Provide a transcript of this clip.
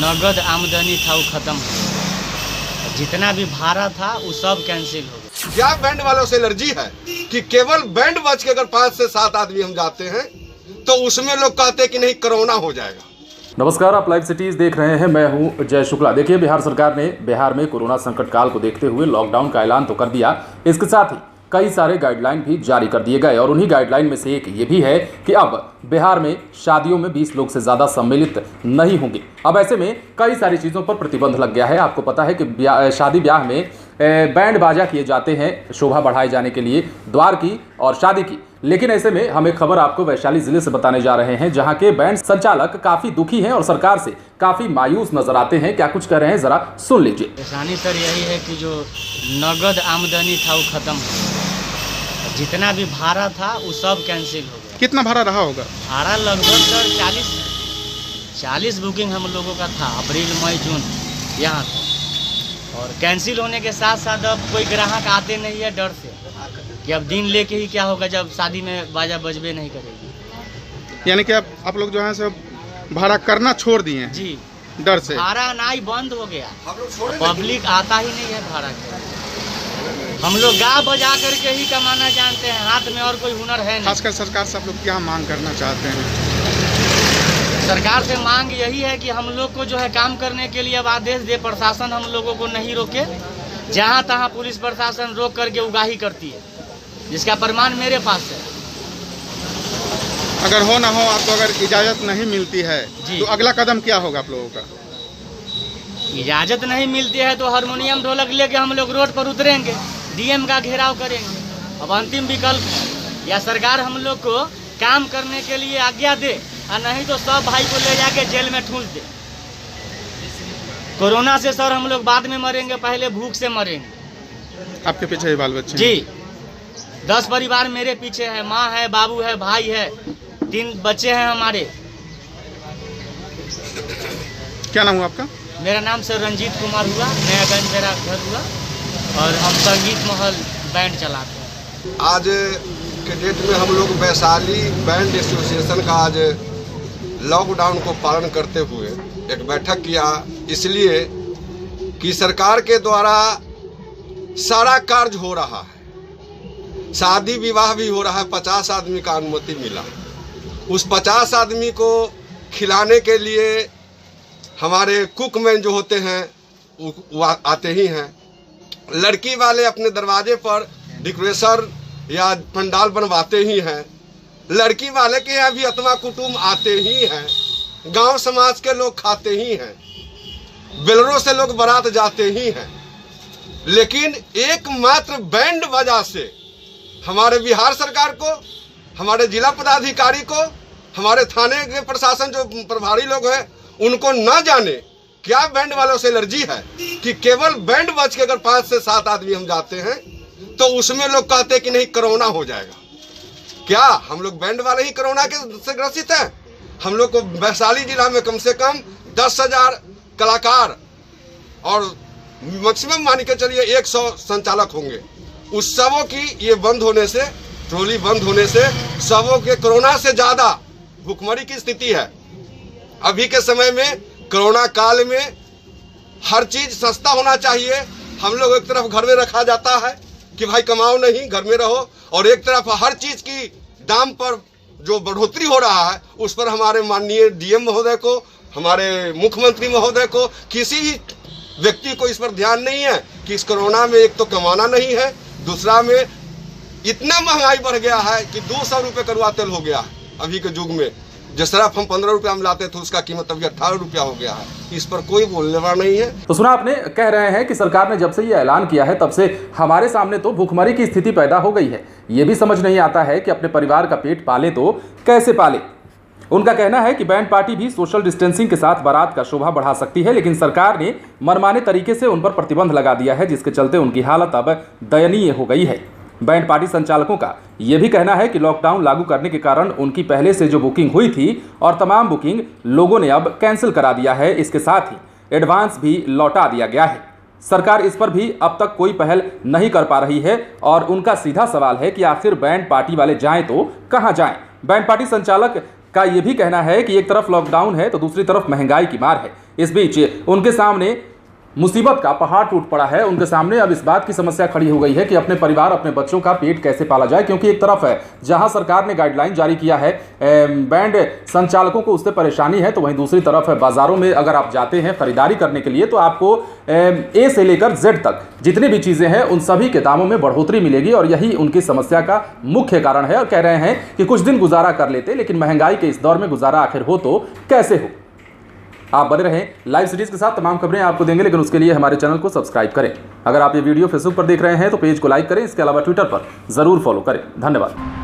नगद आमदनी था वो खत्म हो गया। जितना भी भाड़ा था वो सब कैंसिल हो गया। क्या बैंड वालों से एलर्जी है कि केवल बैंड बज के अगर 5 से 7 आदमी हम जाते हैं तो उसमें लोग कहते हैं कि नहीं कोरोना हो जाएगा। नमस्कार, आप लाइव सिटीज देख रहे हैं। मैं हूं जय शुक्ला। देखिए, बिहार सरकार ने बिहार में कोरोना संकट काल को देखते हुए लॉकडाउन का ऐलान तो कर दिया, इसके साथ ही कई सारे गाइडलाइन भी जारी कर दिए गए और उन्हीं गाइडलाइन में से एक ये भी है कि अब बिहार में शादियों में 20 लोग से ज़्यादा सम्मिलित नहीं होंगे। अब ऐसे में कई सारी चीज़ों पर प्रतिबंध लग गया है। आपको पता है कि शादी ब्याह में बैंड बाजा किए जाते हैं शोभा बढ़ाए जाने के लिए, द्वार की और शादी की। लेकिन ऐसे में हम एक खबर आपको वैशाली जिले से बताने जा रहे हैं, जहां के बैंड संचालक काफ़ी दुखी हैं और सरकार से काफ़ी मायूस नजर आते हैं। क्या कुछ कह रहे हैं, जरा सुन लीजिए। परेशानी सर यही है कि जो नगद आमदनी था वो खत्म हो गया। जितना भी भाड़ा था वो सब कैंसिल हो गया। कितना भाड़ा रहा होगा? भाड़ा लगभग सर 40 बुकिंग हम लोगों का था अप्रैल मई जून यहाँ था, और कैंसिल होने के साथ साथ अब कोई ग्राहक आते नहीं है डर से कि अब दिन लेके ही क्या होगा जब शादी में बाजा बजबे नहीं करेगी। यानी कि आप लोग जो है सब भाड़ा करना छोड़ दिए हैं जी, डर से। भाड़ा आना ही बंद हो गया, पब्लिक आता ही नहीं है भाड़ा के। हम लोग गा बजा करके ही कमाना जानते हैं, हाथ में और कोई हुनर है नहीं। खासकर सरकार से आप लोग क्या मांग करना चाहते हैं? सरकार से मांग यही है कि हम लोग को जो है काम करने के लिए अब आदेश दे, प्रशासन हम लोगों को नहीं रोके। जहाँ तहाँ पुलिस प्रशासन रोक करके उगाही करती है, जिसका प्रमाण मेरे पास है। अगर हो ना हो आपको अगर इजाज़त नहीं मिलती है तो अगला कदम क्या होगा आप लोगों का? इजाज़त नहीं मिलती है तो हारमोनियम ढोलक लेके हम लोग रोड पर उतरेंगे, डीएम का घेराव करेंगे। अब अंतिम विकल्प है या सरकार हम लोग को काम करने के लिए आज्ञा दे, और नहीं तो सब भाई को ले जाके जेल में ठूंस दे। कोरोना से सर हम लोग बाद में मरेंगे, पहले भूख से मरेंगे। आपके पीछे ही बाल बच्चे जी, 10 परिवार मेरे पीछे है, माँ है, बाबू है, भाई है, 3 बच्चे हैं हमारे। क्या नाम हुआ आपका? मेरा नाम सर रंजीत कुमार हुआ, नयागंज मेरा घर हुआ, और हम संगीत महल बैंड चलाते हैं। आज के डेट में हम लोग वैशाली बैंड एसोसिएशन का आज लॉकडाउन को पालन करते हुए एक बैठक किया, इसलिए कि सरकार के द्वारा सारा कार्य हो रहा है, शादी विवाह भी हो रहा है, 50 आदमी का अनुमति मिला। उस 50 आदमी को खिलाने के लिए हमारे कुकमैन जो होते हैं वो आते ही हैं। लड़की वाले अपने दरवाजे पर डेकोरेशन या पंडाल बनवाते ही हैं। लड़की वाले के यहाँ भी अतवा कुटुम्ब आते ही हैं। गांव समाज के लोग खाते ही हैं। बेलरों से लोग बारात जाते ही हैं। लेकिन एकमात्र बैंड वजह से हमारे बिहार सरकार को, हमारे जिला पदाधिकारी को, हमारे थाने के प्रशासन जो प्रभारी लोग हैं उनको न जाने क्या बैंड वालों से एलर्जी है कि केवल बैंड बज के अगर 5 से 7 आदमी हम जाते हैं तो उसमें लोग कहते हैं कि नहीं कोरोना हो जाएगा। क्या हम लोग बैंड वाले ही कोरोना के से ग्रसित हैं? हम लोग को वैशाली जिला में कम से कम 10,000 कलाकार और मैक्सिमम मान के चलिए 100 संचालक होंगे। उस सबों की ये बंद होने से, ट्रॉली बंद होने से सबों के कोरोना से ज़्यादा भुखमरी की स्थिति है। अभी के समय में कोरोना काल में हर चीज़ सस्ता होना चाहिए। हम लोग एक तरफ घर में रखा जाता है कि भाई कमाओ नहीं, घर में रहो, और एक तरफ हर चीज़ की दाम पर जो बढ़ोतरी हो रहा है उस पर हमारे माननीय डीएम महोदय को, हमारे मुख्यमंत्री महोदय को, किसी भी व्यक्ति को इस पर ध्यान नहीं है कि इस कोरोना में एक तो कमाना नहीं है, दूसरा में इतना महंगाई बढ़ गया है कि 200 रुपये कड़वा तेल हो गया है अभी के युग में। जिस तरफ हम 15 रुपया में लाते थे उसका कीमत अभी 18 रुपया हो गया है। इस पर कोई बोलने वाला नहीं है। तो सुना आपने, कह रहे हैं कि सरकार ने जब से ये ऐलान किया है तब से हमारे सामने तो भूखमरी की स्थिति पैदा हो गई है। ये भी समझ नहीं आता है कि अपने परिवार का पेट पाले तो कैसे पाले। उनका कहना है कि बैंड पार्टी भी सोशल डिस्टेंसिंग के साथ बारात का शोभा बढ़ा सकती है, लेकिन सरकार ने मनमाने तरीके से उन पर प्रतिबंध लगा दिया है, जिसके चलते उनकी हालत अब दयनीय हो गई है। बैंड पार्टी संचालकों का यह भी कहना है कि लॉकडाउन लागू करने के कारण उनकी पहले से जो बुकिंग हुई थी और तमाम बुकिंग लोगों ने अब कैंसिल करा दिया है। इसके साथ ही एडवांस भी लौटा दिया गया है। सरकार इस पर भी अब तक कोई पहल नहीं कर पा रही है और उनका सीधा सवाल है कि आखिर बैंड पार्टी वाले जाएं तो कहां जाएं। बैंड पार्टी संचालक का यह भी कहना है कि एक तरफ लॉकडाउन है तो दूसरी तरफ महंगाई की मार है। इस बीच उनके सामने मुसीबत का पहाड़ टूट पड़ा है। उनके सामने अब इस बात की समस्या खड़ी हो गई है कि अपने परिवार, अपने बच्चों का पेट कैसे पाला जाए, क्योंकि एक तरफ है जहां सरकार ने गाइडलाइन जारी किया है, बैंड संचालकों को उससे परेशानी है, तो वहीं दूसरी तरफ है बाजारों में अगर आप जाते हैं खरीदारी करने के लिए तो आपको ए से लेकर जेड तक जितनी भी चीजें हैं उन सभी के दामों में बढ़ोतरी मिलेगी और यही उनकी समस्या का मुख्य कारण है। और कह रहे हैं कि कुछ दिन गुजारा कर लेते, लेकिन महंगाई के इस दौर में गुजारा आखिर हो तो कैसे हो। आप बने रहें लाइव सिटीज के साथ, तमाम खबरें आपको देंगे, लेकिन उसके लिए हमारे चैनल को सब्सक्राइब करें। अगर आप ये वीडियो फेसबुक पर देख रहे हैं तो पेज को लाइक करें, इसके अलावा ट्विटर पर जरूर फॉलो करें। धन्यवाद।